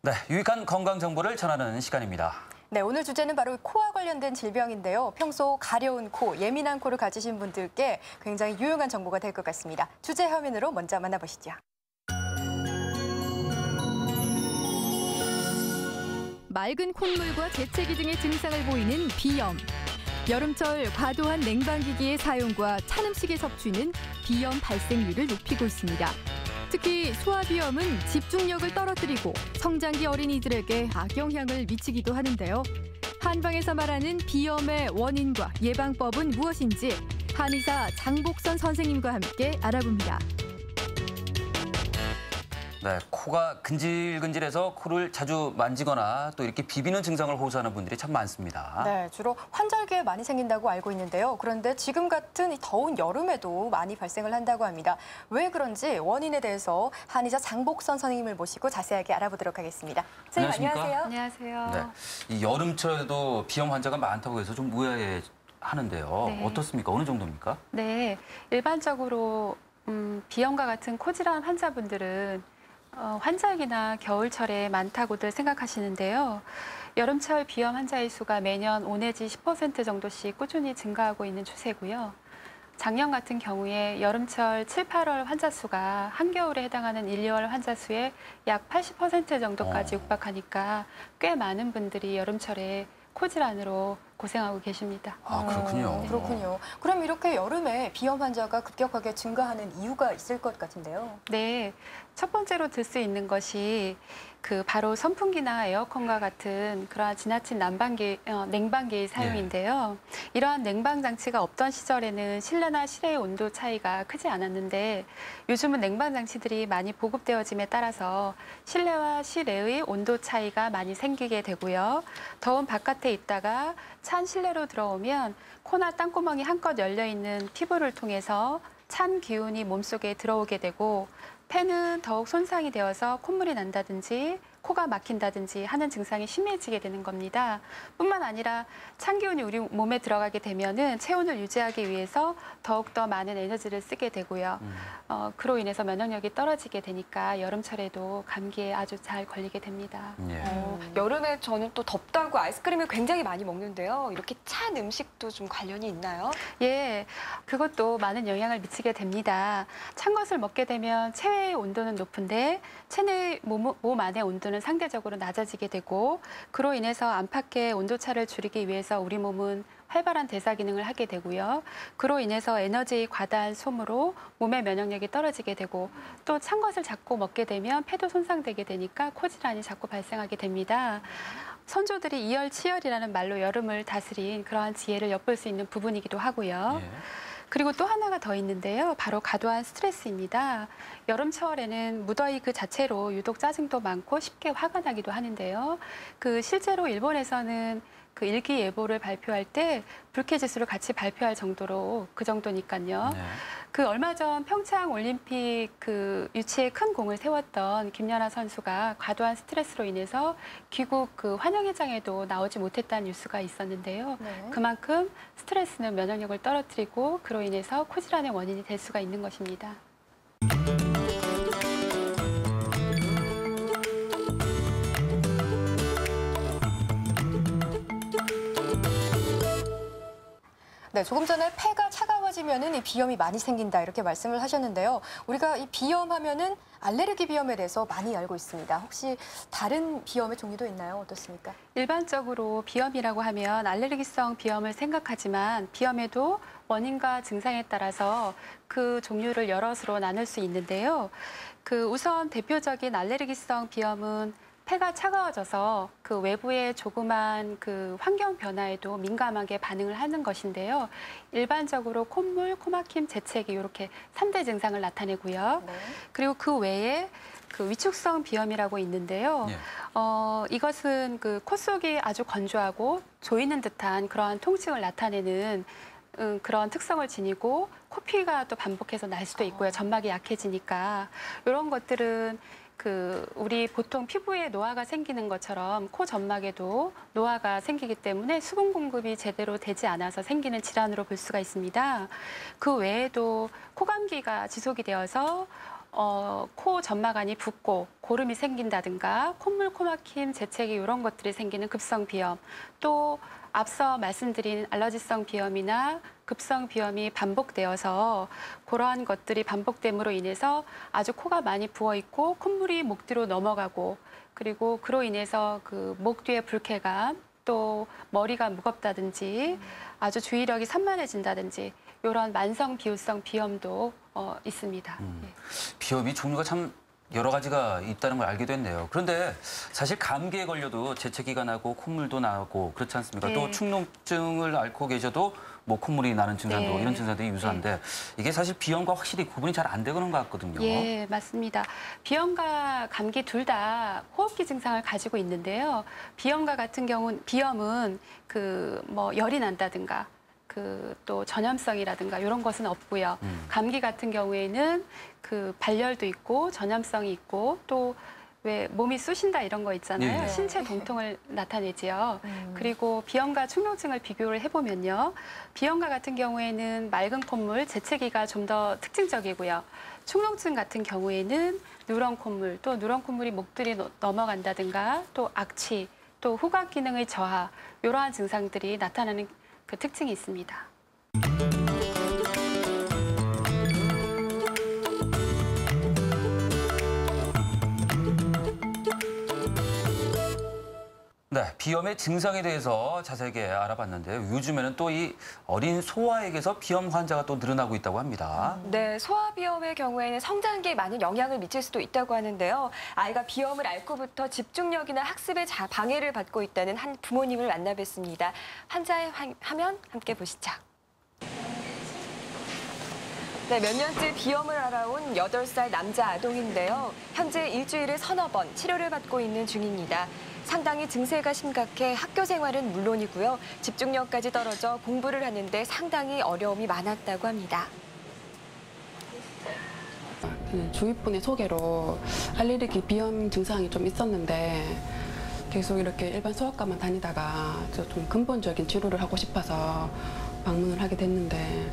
네, 유익한 건강 정보를 전하는 시간입니다. 네, 오늘 주제는 바로 코와 관련된 질병인데요. 평소 가려운 코, 예민한 코를 가지신 분들께 굉장히 유용한 정보가 될 것 같습니다. 주제 화면으로 먼저 만나보시죠. 맑은 콧물과 재채기 등의 증상을 보이는 비염. 여름철 과도한 냉방기기의 사용과 찬 음식의 섭취는 비염 발생률을 높이고 있습니다. 특히 소화비염은 집중력을 떨어뜨리고 성장기 어린이들에게 악영향을 미치기도 하는데요. 한방에서 말하는 비염의 원인과 예방법은 무엇인지 한의사 장복선 선생님과 함께 알아봅니다. 네, 코가 근질근질해서 코를 자주 만지거나 또 이렇게 비비는 증상을 호소하는 분들이 참 많습니다. 네, 주로 환절기에 많이 생긴다고 알고 있는데요. 그런데 지금 같은 이 더운 여름에도 많이 발생을 한다고 합니다. 왜 그런지 원인에 대해서 한의사 장복선 선생님을 모시고 자세하게 알아보도록 하겠습니다. 선생님 안녕하세요. 안녕하세요. 네, 이 여름철에도 비염 환자가 많다고 해서 좀 의아해 하는데요. 네. 어떻습니까? 어느 정도입니까? 네, 일반적으로 비염과 같은 코질환 환자분들은 환절기나 겨울철에 많다고들 생각하시는데요. 여름철 비염 환자의 수가 매년 5 내지 10% 정도씩 꾸준히 증가하고 있는 추세고요. 작년 같은 경우에 여름철 7, 8월 환자 수가 한겨울에 해당하는 1, 2월 환자 수의 약 80% 정도까지 육박하니까 꽤 많은 분들이 여름철에 코질환으로 고생하고 계십니다. 아, 그렇군요. 그렇군요. 그럼 이렇게 여름에 비염 환자가 급격하게 증가하는 이유가 있을 것 같은데요. 네, 첫 번째로 들 수 있는 것이 바로 선풍기나 에어컨과 같은 그러한 지나친 냉방기의 사용인데요. 이러한 냉방 장치가 없던 시절에는 실내나 실외의 온도 차이가 크지 않았는데 요즘은 냉방 장치들이 많이 보급되어짐에 따라서 실내와 실외의 온도 차이가 많이 생기게 되고요. 더운 바깥에 있다가 찬 실내로 들어오면 코나 땅구멍이 한껏 열려 있는 피부를 통해서 찬 기운이 몸속에 들어오게 되고 폐는 더욱 손상이 되어서 콧물이 난다든지 코가 막힌다든지 하는 증상이 심해지게 되는 겁니다. 뿐만 아니라 찬 기운이 우리 몸에 들어가게 되면은 체온을 유지하기 위해서 더욱더 많은 에너지를 쓰게 되고요. 그로 인해서 면역력이 떨어지게 되니까 여름철에도 감기에 아주 잘 걸리게 됩니다. 예. 여름에 저는 또 덥다고 아이스크림을 굉장히 많이 먹는데요. 이렇게 찬 음식도 좀 관련이 있나요? 예, 그것도 많은 영향을 미치게 됩니다. 찬 것을 먹게 되면 체외의 온도는 높은데 체내 몸 안의 온도는 상대적으로 낮아지게 되고 그로 인해서 안팎의 온도차를 줄이기 위해서 우리 몸은 활발한 대사 기능을 하게 되고요. 그로 인해서 에너지의 과다한 소모로 몸의 면역력이 떨어지게 되고 또 찬 것을 자꾸 먹게 되면 폐도 손상되게 되니까 코질환이 자꾸 발생하게 됩니다. 선조들이 이열치열이라는 말로 여름을 다스린 그러한 지혜를 엿볼 수 있는 부분이기도 하고요. 예. 그리고 또 하나가 더 있는데요. 바로 과도한 스트레스입니다. 여름철에는 무더위 그 자체로 유독 짜증도 많고 쉽게 화가 나기도 하는데요. 실제로 일본에서는 일기예보를 발표할 때 불쾌지수를 같이 발표할 정도로 그 정도니까요. 네. 얼마 전 평창 올림픽 유치에 큰 공을 세웠던 김연아 선수가 과도한 스트레스로 인해서 귀국 환영회장에도 나오지 못했다는 뉴스가 있었는데요. 네. 그만큼 스트레스는 면역력을 떨어뜨리고 그로 인해서 코질환의 원인이 될 수가 있는 것입니다. 네, 조금 전에 폐가 차가워지면은 이 비염이 많이 생긴다 이렇게 말씀을 하셨는데요. 우리가 이 비염하면은 알레르기 비염에 대해서 많이 알고 있습니다. 혹시 다른 비염의 종류도 있나요? 어떻습니까? 일반적으로 비염이라고 하면 알레르기성 비염을 생각하지만 비염에도 원인과 증상에 따라서 그 종류를 여럿으로 나눌 수 있는데요. 우선 대표적인 알레르기성 비염은 폐가 차가워져서 외부의 조그만 환경 변화에도 민감하게 반응을 하는 것인데요. 일반적으로 콧물, 코막힘, 재채기 이렇게 3대 증상을 나타내고요. 네. 그리고 그 외에 위축성 비염이라고 있는데요. 예. 이것은 코 속이 아주 건조하고 조이는 듯한 그러한 통증을 나타내는 그런 특성을 지니고 코피가 또 반복해서 날 수도 있고요. 점막이 약해지니까 이런 것들은 우리 보통 피부에 노화가 생기는 것처럼 코 점막에도 노화가 생기기 때문에 수분 공급이 제대로 되지 않아서 생기는 질환으로 볼 수가 있습니다. 그 외에도 코감기가 지속이 되어서 코 점막안이 붓고 고름이 생긴다든가 콧물, 코막힘, 재채기 이런 것들이 생기는 급성 비염, 또 앞서 말씀드린 알러지성 비염이나 급성 비염이 반복되어서 그러한 것들이 반복됨으로 인해서 아주 코가 많이 부어 있고 콧물이 목 뒤로 넘어가고 그리고 그로 인해서 그 목 뒤에 불쾌감 또 머리가 무겁다든지 아주 주의력이 산만해진다든지 이런 만성 비후성 비염도 있습니다. 예. 비염이 종류가 참 여러 가지가 있다는 걸 알게 됐네요. 그런데 사실 감기에 걸려도 재채기가 나고 콧물도 나고 그렇지 않습니까? 네. 또 축농증을 앓고 계셔도 뭐 콧물이 나는 증상도 네. 이런 증상들이 유사한데 이게 사실 비염과 확실히 구분이 잘 안 되는 것 같거든요. 예, 맞습니다. 비염과 감기 둘 다 호흡기 증상을 가지고 있는데요. 비염과 같은 경우는 비염은 그 뭐 열이 난다든가 그 또 전염성이라든가 이런 것은 없고요. 감기 같은 경우에는 그 발열도 있고 전염성이 있고 또 왜 몸이 쑤신다 이런 거 있잖아요. 네. 신체 동통을 나타내지요. 그리고 비염과 축농증을 비교를 해보면요. 비염과 같은 경우에는 맑은 콧물, 재채기가 좀 더 특징적이고요. 축농증 같은 경우에는 누런 콧물, 또 누런 콧물이 목들이 넘어간다든가 또 악취, 또 후각 기능의 저하 이러한 증상들이 나타나는 그 특징이 있습니다. 네, 비염의 증상에 대해서 자세하게 알아봤는데요. 요즘에는 또 이 어린 소아에게서 비염 환자가 또 늘어나고 있다고 합니다. 네, 소아비염의 경우에는 성장기에 많은 영향을 미칠 수도 있다고 하는데요. 아이가 비염을 앓고부터 집중력이나 학습에 방해를 받고 있다는 한 부모님을 만나뵀습니다. 환자의 화면 함께 보시죠. 네, 몇 년째 비염을 앓아온 8살 남자 아동인데요. 현재 일주일에 서너 번 치료를 받고 있는 중입니다. 상당히 증세가 심각해 학교 생활은 물론이고요. 집중력까지 떨어져 공부를 하는데 상당히 어려움이 많았다고 합니다. 주위 분의 소개로 알레르기 비염 증상이 좀 있었는데 계속 이렇게 일반 소아과만 다니다가 좀 근본적인 치료를 하고 싶어서 방문을 하게 됐는데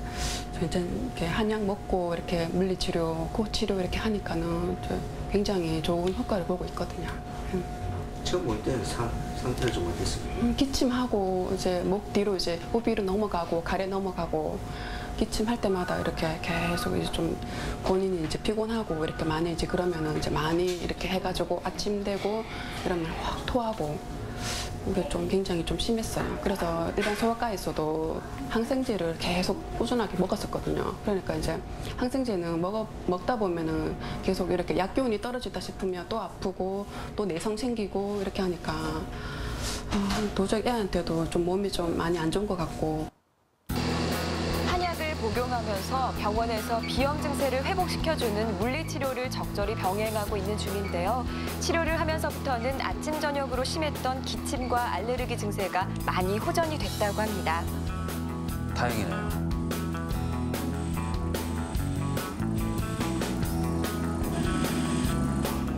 이제 이렇게 한약 먹고 이렇게 물리치료, 코치료 이렇게 하니까는 굉장히 좋은 효과를 보고 있거든요. 처음 올 때는 상태는 좀 어땠습니까? 기침하고 이제 목 뒤로 이제 후비로 넘어가고 가래 넘어가고 기침할 때마다 이렇게 계속 이제 좀 본인이 이제 피곤하고 이렇게 많이 이제 그러면은 이제 많이 이렇게 해가지고 아침 되고 이러면 확 토하고 이게 좀 굉장히 좀 심했어요. 그래서 일반 소아과에서도 항생제를 계속 꾸준하게 먹었었거든요. 그러니까 이제 항생제는 먹다 보면은 계속 이렇게 약 기운이 떨어지다 싶으면 또 아프고 또 내성 생기고 이렇게 하니까 도저히 애한테도 좀 몸이 좀 많이 안 좋은 것 같고. 한약을 복용하면서 병원에서 비염 증세를 회복시켜주는 물리치료를 적절히 병행하고 있는 중인데요. 치료를 하면서부터는 아침, 저녁으로 심했던 기침과 알레르기 증세가 많이 호전이 됐다고 합니다. 다행이네요.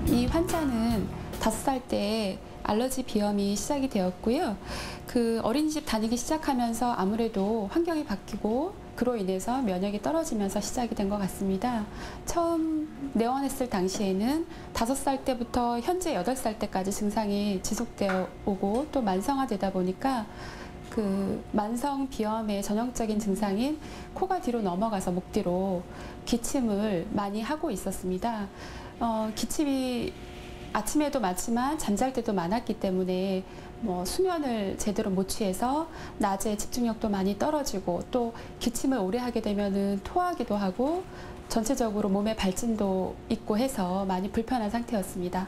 이 환자는 5살 때 알러지 비염이 시작이 되었고요. 그 어린이집 다니기 시작하면서 아무래도 환경이 바뀌고 그로 인해서 면역이 떨어지면서 시작이 된 것 같습니다. 처음 내원했을 당시에는 5살 때부터 현재 8살 때까지 증상이 지속되어 오고 또 만성화되다 보니까 그 만성 비염의 전형적인 증상인 코가 뒤로 넘어가서 목 뒤로 기침을 많이 하고 있었습니다. 기침이 아침에도 많지만 잠잘 때도 많았기 때문에 뭐 수면을 제대로 못 취해서 낮에 집중력도 많이 떨어지고 또 기침을 오래 하게 되면은 토하기도 하고 전체적으로 몸에 발진도 있고 해서 많이 불편한 상태였습니다.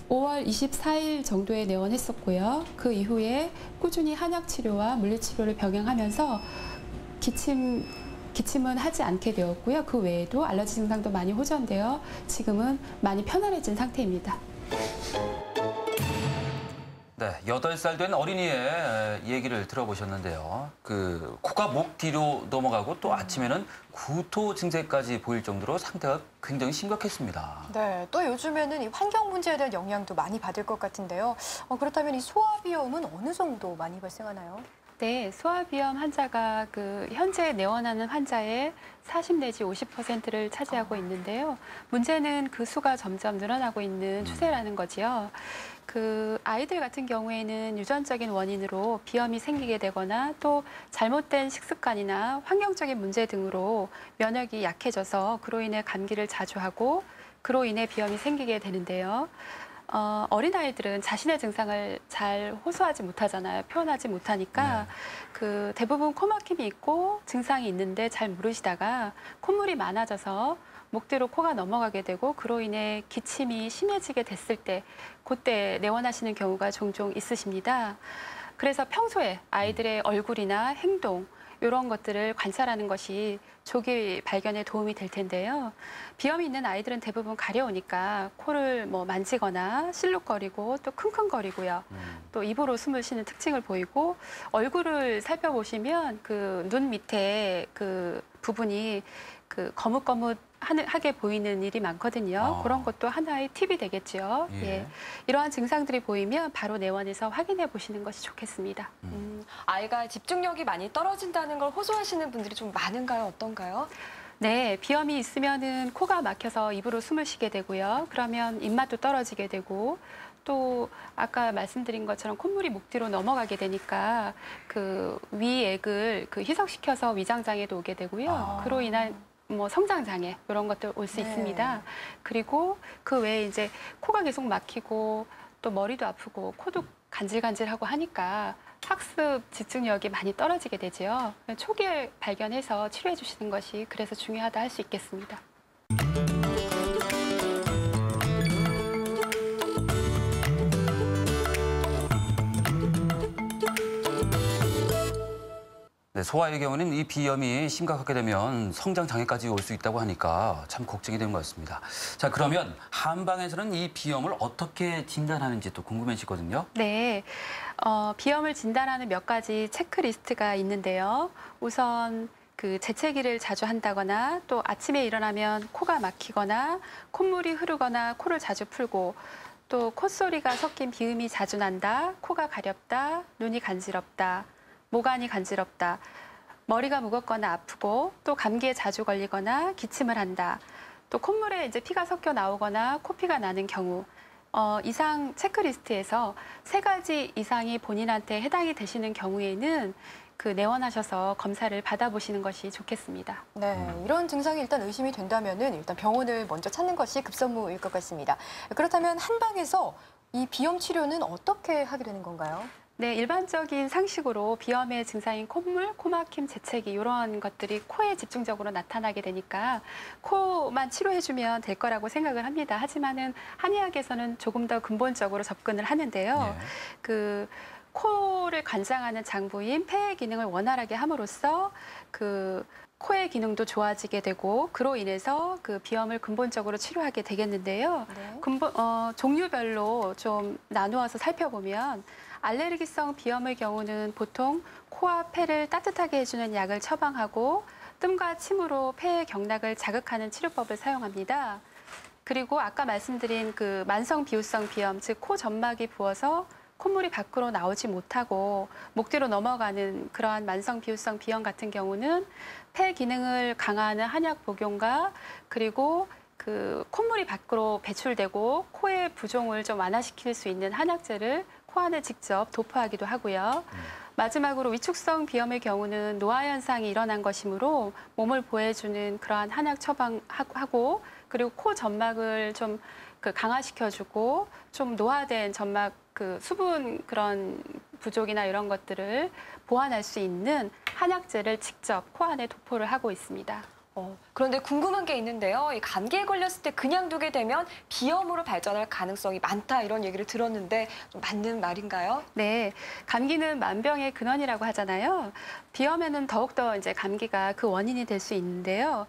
5월 24일 정도에 내원했었고요. 그 이후에 꾸준히 한약 치료와 물리 치료를 병행하면서 기침은 하지 않게 되었고요. 그 외에도 알러지 증상도 많이 호전되어 지금은 많이 편안해진 상태입니다. 네, 8살 된 어린이의 얘기를 들어보셨는데요. 그 코가 목 뒤로 넘어가고 또 아침에는 구토 증세까지 보일 정도로 상태가 굉장히 심각했습니다. 네, 또 요즘에는 이 환경 문제에 대한 영향도 많이 받을 것 같은데요. 그렇다면 이 소아비염은 어느 정도 많이 발생하나요? 네, 소화비염 환자가 현재 내원하는 환자의 40 내지 50%를 차지하고 있는데요. 문제는 그 수가 점점 늘어나고 있는 추세라는 거지요. 아이들 같은 경우에는 유전적인 원인으로 비염이 생기게 되거나 또 잘못된 식습관이나 환경적인 문제 등으로 면역이 약해져서 그로 인해 감기를 자주 하고 그로 인해 비염이 생기게 되는데요. 어린아이들은 자신의 증상을 잘 호소하지 못하잖아요. 표현하지 못하니까 대부분 코막힘이 있고 증상이 있는데 잘 모르시다가 콧물이 많아져서 목 뒤로 코가 넘어가게 되고 그로 인해 기침이 심해지게 됐을 때 그때 내원하시는 경우가 종종 있으십니다. 그래서 평소에 아이들의 얼굴이나 행동 이런 것들을 관찰하는 것이 조기 발견에 도움이 될 텐데요. 비염이 있는 아이들은 대부분 가려우니까 코를 만지거나 실룩거리고 또 킁킁거리고요. 또 입으로 숨을 쉬는 특징을 보이고 얼굴을 살펴보시면 눈 밑에 부분이 거뭇거뭇하게 보이는 일이 많거든요. 그런 것도 하나의 팁이 되겠죠. 예. 이러한 증상들이 보이면 바로 내원해서 확인해 보시는 것이 좋겠습니다. 아이가 집중력이 많이 떨어진다는 걸 호소하시는 분들이 좀 많은가요? 어떤가요? 네, 비염이 있으면은 코가 막혀서 입으로 숨을 쉬게 되고요. 그러면 입맛도 떨어지게 되고 또 아까 말씀드린 것처럼 콧물이 목 뒤로 넘어가게 되니까 위액을 희석시켜서 위장장애도 오게 되고요. 그로 인한 성장장애 이런 것들 올 수 있습니다. 그리고 그 외에 이제 코가 계속 막히고 또 머리도 아프고 코도 간질간질하고 하니까 학습 집중력이 많이 떨어지게 되죠. 초기에 발견해서 치료해 주시는 것이 그래서 중요하다 할 수 있겠습니다. 네, 소아의 경우는 이 비염이 심각하게 되면 성장 장애까지 올 수 있다고 하니까 참 걱정이 되는 것 같습니다. 자, 그러면 한방에서는 이 비염을 어떻게 진단하는지 또 궁금해지거든요. 네, 비염을 진단하는 몇 가지 체크리스트가 있는데요. 우선 재채기를 자주 한다거나 또 아침에 일어나면 코가 막히거나 콧물이 흐르거나 코를 자주 풀고 또 콧소리가 섞인 비음이 자주 난다, 코가 가렵다, 눈이 간지럽다, 모관이 간지럽다, 머리가 무겁거나 아프고 또 감기에 자주 걸리거나 기침을 한다, 또 콧물에 이제 피가 섞여 나오거나 코피가 나는 경우 이상 체크리스트에서 3가지 이상이 본인한테 해당이 되시는 경우에는 내원하셔서 검사를 받아보시는 것이 좋겠습니다. 네, 이런 증상이 일단 의심이 된다면은 일단 병원을 먼저 찾는 것이 급선무일 것 같습니다. 그렇다면 한방에서 이 비염 치료는 어떻게 하게 되는 건가요? 네, 일반적인 상식으로 비염의 증상인 콧물, 코막힘, 재채기 이런 것들이 코에 집중적으로 나타나게 되니까 코만 치료해주면 될 거라고 생각을 합니다. 하지만은 한의학에서는 조금 더 근본적으로 접근을 하는데요. 코를 관장하는 장부인 폐의 기능을 원활하게 함으로써 코의 기능도 좋아지게 되고 그로 인해서 비염을 근본적으로 치료하게 되겠는데요. 네. 종류별로 좀 나누어서 살펴보면 알레르기성 비염의 경우는 보통 코와 폐를 따뜻하게 해주는 약을 처방하고 뜸과 침으로 폐의 경락을 자극하는 치료법을 사용합니다. 그리고 아까 말씀드린 만성 비후성 비염, 즉 코 점막이 부어서 콧물이 밖으로 나오지 못하고 목 뒤로 넘어가는 그러한 만성 비후성 비염 같은 경우는 폐 기능을 강화하는 한약 복용과 그리고 콧물이 밖으로 배출되고 코의 부종을 좀 완화시킬 수 있는 한약재를 코 안에 직접 도포하기도 하고요. 마지막으로 위축성 비염의 경우는 노화 현상이 일어난 것이므로 몸을 보호해주는 그러한 한약 처방하고 그리고 코 점막을 좀 강화시켜주고 좀 노화된 점막 수분 그런 부족이나 이런 것들을 보완할 수 있는 한약재를 직접 코 안에 도포를 하고 있습니다. 그런데 궁금한 게 있는데요. 이 감기에 걸렸을 때 그냥 두게 되면 비염으로 발전할 가능성이 많다 이런 얘기를 들었는데 좀 맞는 말인가요? 네, 감기는 만병의 근원이라고 하잖아요. 비염에는 더욱더 이제 감기가 그 원인이 될 수 있는데요.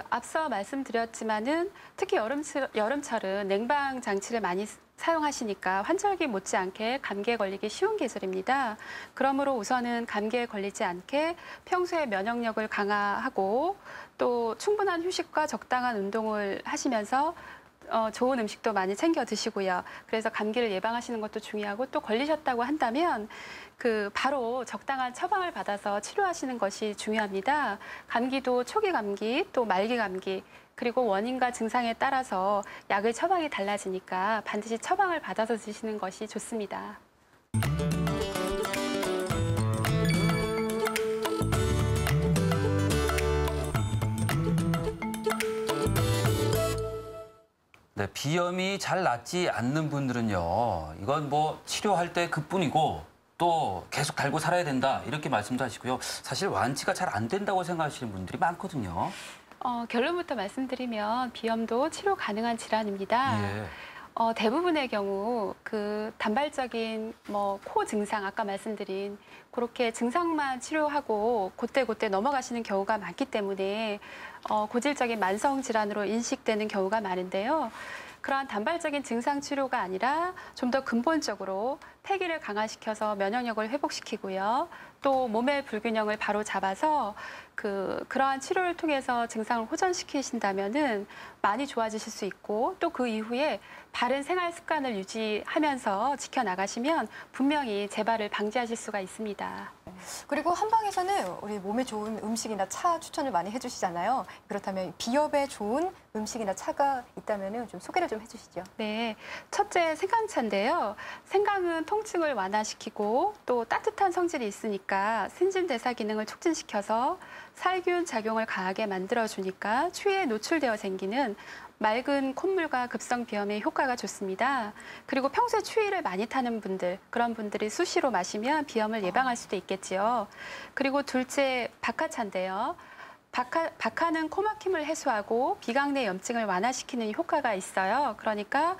앞서 말씀드렸지만은 특히 여름철은 냉방 장치를 많이 사용하시니까 환절기 못지않게 감기에 걸리기 쉬운 계절입니다. 그러므로 우선은 감기에 걸리지 않게 평소에 면역력을 강화하고 또 충분한 휴식과 적당한 운동을 하시면서 좋은 음식도 많이 챙겨 드시고요. 그래서 감기를 예방하시는 것도 중요하고 또 걸리셨다고 한다면 바로 적당한 처방을 받아서 치료하시는 것이 중요합니다. 감기도 초기 감기, 또 말기 감기, 그리고 원인과 증상에 따라서 약의 처방이 달라지니까 반드시 처방을 받아서 드시는 것이 좋습니다. 네, 비염이 잘 낫지 않는 분들은요, 이건 뭐 치료할 때 그뿐이고 또 계속 달고 살아야 된다 이렇게 말씀도 하시고요. 사실 완치가 잘 안 된다고 생각하시는 분들이 많거든요. 결론부터 말씀드리면 비염도 치료 가능한 질환입니다. 예. 대부분의 경우 단발적인 코 증상 아까 말씀드린 그렇게 증상만 치료하고 곧대 넘어가시는 경우가 많기 때문에 고질적인 만성 질환으로 인식되는 경우가 많은데요. 그러한 단발적인 증상 치료가 아니라 좀 더 근본적으로 폐기를 강화시켜서 면역력을 회복시키고요. 또 몸의 불균형을 바로 잡아서 그러한 치료를 통해서 증상을 호전시키신다면은 많이 좋아지실 수 있고 또 그 이후에 바른 생활 습관을 유지하면서 지켜나가시면 분명히 재발을 방지하실 수가 있습니다. 그리고 한방에서는 우리 몸에 좋은 음식이나 차 추천을 많이 해주시잖아요. 그렇다면 비염에 좋은 음식이나 차가 있다면 좀 소개를 좀 해주시죠. 네, 첫째 생강차인데요. 생강은 통증을 완화시키고 또 따뜻한 성질이 있으니까 신진대사 기능을 촉진시켜서 살균 작용을 강하게 만들어주니까 추위에 노출되어 생기는 맑은 콧물과 급성 비염에 효과가 좋습니다. 그리고 평소에 추위를 많이 타는 분들, 그런 분들이 수시로 마시면 비염을 예방할 수도 있겠지요. 그리고 둘째 박하차인데요. 박하는 코막힘을 해소하고 비강내 염증을 완화시키는 효과가 있어요. 그러니까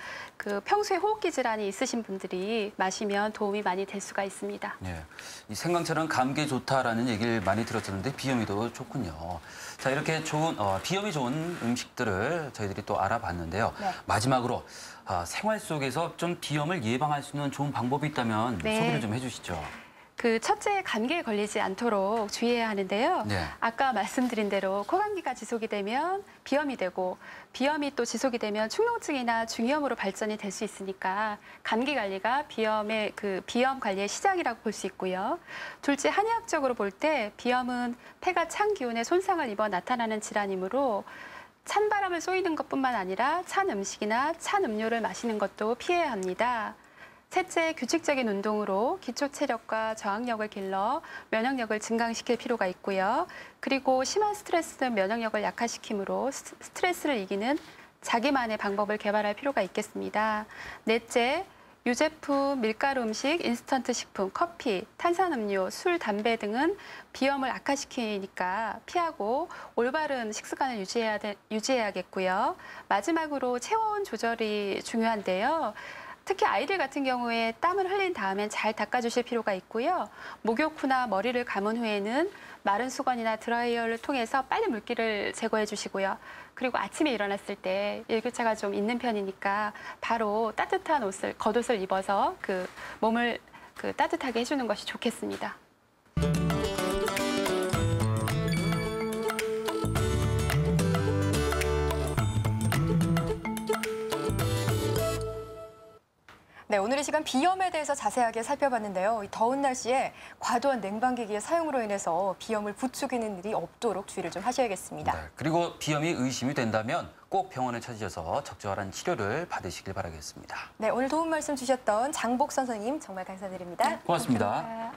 평소에 호흡기 질환이 있으신 분들이 마시면 도움이 많이 될 수가 있습니다. 예, 이 생강차는 감기에 좋다라는 얘기를 많이 들었었는데 비염에도 좋군요. 자, 이렇게 좋은 비염이 좋은 음식들을 저희들이 또 알아봤는데요. 네. 마지막으로 생활 속에서 좀 비염을 예방할 수 있는 좋은 방법이 있다면 네. 소개를 좀 해주시죠. 첫째 감기에 걸리지 않도록 주의해야 하는데요. 네. 아까 말씀드린 대로 코감기가 지속이 되면 비염이 되고 비염이 또 지속이 되면 축농증이나 중이염으로 발전이 될 수 있으니까 감기 관리가 비염 관리의 시작이라고 볼 수 있고요. 둘째, 한의학적으로 볼 때 비염은 폐가 찬 기운에 손상을 입어 나타나는 질환이므로 찬 바람을 쏘이는 것뿐만 아니라 찬 음식이나 찬 음료를 마시는 것도 피해야 합니다. 셋째, 규칙적인 운동으로 기초 체력과 저항력을 길러 면역력을 증강시킬 필요가 있고요. 그리고 심한 스트레스는 면역력을 약화시키므로 스트레스를 이기는 자기만의 방법을 개발할 필요가 있겠습니다. 넷째, 유제품, 밀가루 음식, 인스턴트 식품, 커피, 탄산음료, 술, 담배 등은 비염을 악화시키니까 피하고 올바른 식습관을 유지해야겠고요. 마지막으로 체온 조절이 중요한데요. 특히 아이들 같은 경우에 땀을 흘린 다음엔 잘 닦아주실 필요가 있고요. 목욕 후나 머리를 감은 후에는 마른 수건이나 드라이어를 통해서 빨리 물기를 제거해 주시고요. 그리고 아침에 일어났을 때 일교차가 좀 있는 편이니까 바로 따뜻한 겉옷을 입어서 몸을 따뜻하게 해주는 것이 좋겠습니다. 네, 오늘 이 시간 비염에 대해서 자세하게 살펴봤는데요. 이 더운 날씨에 과도한 냉방기기의 사용으로 인해서 비염을 부추기는 일이 없도록 주의를 좀 하셔야겠습니다. 네, 그리고 비염이 의심이 된다면 꼭 병원을 찾으셔서 적절한 치료를 받으시길 바라겠습니다. 네, 오늘 도움 말씀 주셨던 장복선 선생님 정말 감사드립니다. 고맙습니다. 감사합니다.